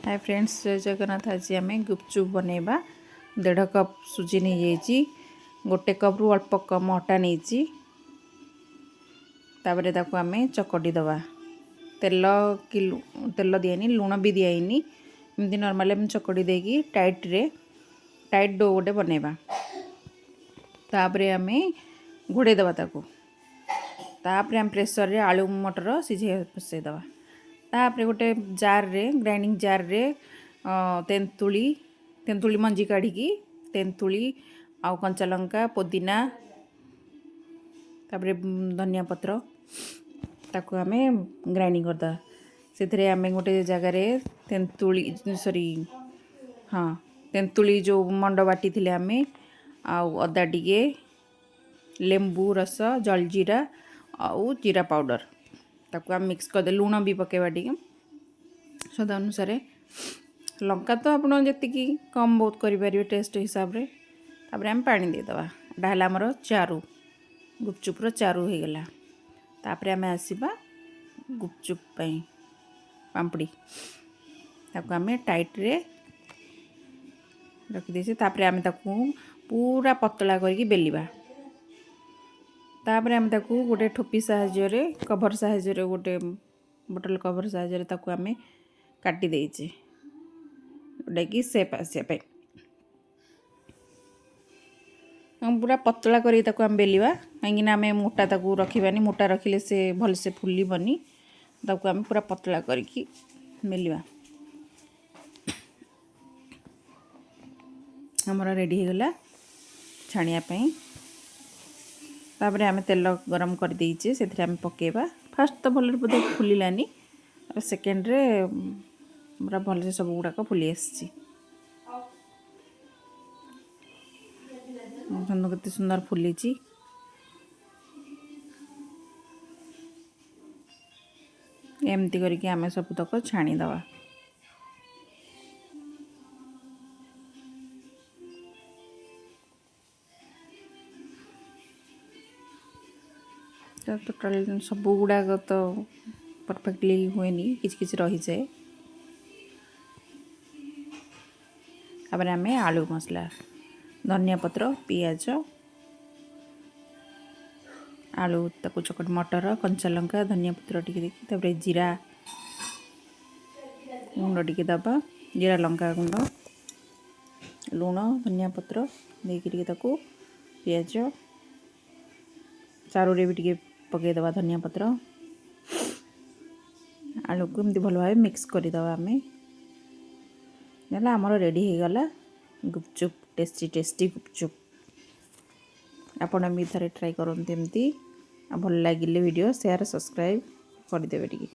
Hi friends, जय जगन्नाथ। आज आम गुपचुप बनैबा। 1.5 कप सुजी नहीं जाइए, 1 कप रु अल्प कम अटा नहीं। तापर ताको आम चकटी दवा। तेल कि तेल दियानी, लुण भी दियानी, एमती नॉर्मल आम चकटी देकी टाइट डो गोटे बनैबा। तापर आम घोड़े दवा ताको। तापर आम प्रेसर रे आलू मटर सिझे बसई दवा। तापर गोटे जार रे, ग्राइंडिंग जार रे तेंतुली मंजी काढ़ी तेंतुली आउ कंचा लंका, पुदीना, तापर धनिया पत्र ताको आमे ग्राइंडिंग करदा। से आमे गोटे जगार तेंतुली तेंतुली जो मंड बाटी थिले आमे, आउ अदा टिके, लेंबू रस, जलजीरा आउ जीरा पाउडर ताको आम मिक्स कर दे। लुण भी पकेबा टिके स्वाद अनुसार। लंका तो आप जी कम बहुत करें टेस्ट हिसाब रे। तापर आम पानी देदवा। एटा आमर चारू, गुपचुपर चारू हो गला। तापर आम आसवा गुपचुप पांपड़ी ताको आम टाइट रे रखी देछे। तापर आम ताको पूरा पतला करके बेलिबा। तापर आम ताको गोटे ठोपी साहाय्य रे, कभर साहाय्य रे, गोटे बोतल कभर साहाय्य रे ताको आम काटी देइछे जोटा कि सेप आसे। पूरा पतला करी ताको आम बेलिबा, कहीं आम मोटा ताको रखिबानी। मोटा रखिले से भल से फुलिबनी। ताको आम पूरा पतला करके बेलिबा। हमर रेडी हो गला छाणिया पई। तापर आम तेल गरम कर देइछे, सेथरे आम पकेबा। फास्ट तो भल बोधे फुलिलानी, सेकेंड रे पूरा भल से सब गुड़ाक फुली आसी। केते सुंदर फुली। एमती करके आम सब तक छाणी दवा। टोटाल सब गुड़ाक तो परफेक्टली हुए नहीं, किसी रही जाए। तापर आम आलू मसला, धनिया पत्र, पियाज, आलू ताको चकट, मटर, कंचा लंका, धनिया पत्र टिके देखी, तापर जीरा गुंड टिके दबा, जीरा लंका गुंड, लुण, धनिया पत्र देकी ताको पियाज, चारू रे भी टिके पके दबा धनिया पत्र, आलू को एमती भल भाव मिक्स कर दबा। आम आमर रेडी हो गला गुपचुप, टेस्टी टेस्टी गुपचुप। आपण भी थरे ट्राई करते एमती। भल लगे वीडियो शेयर सब्सक्राइब करदेवे टिके।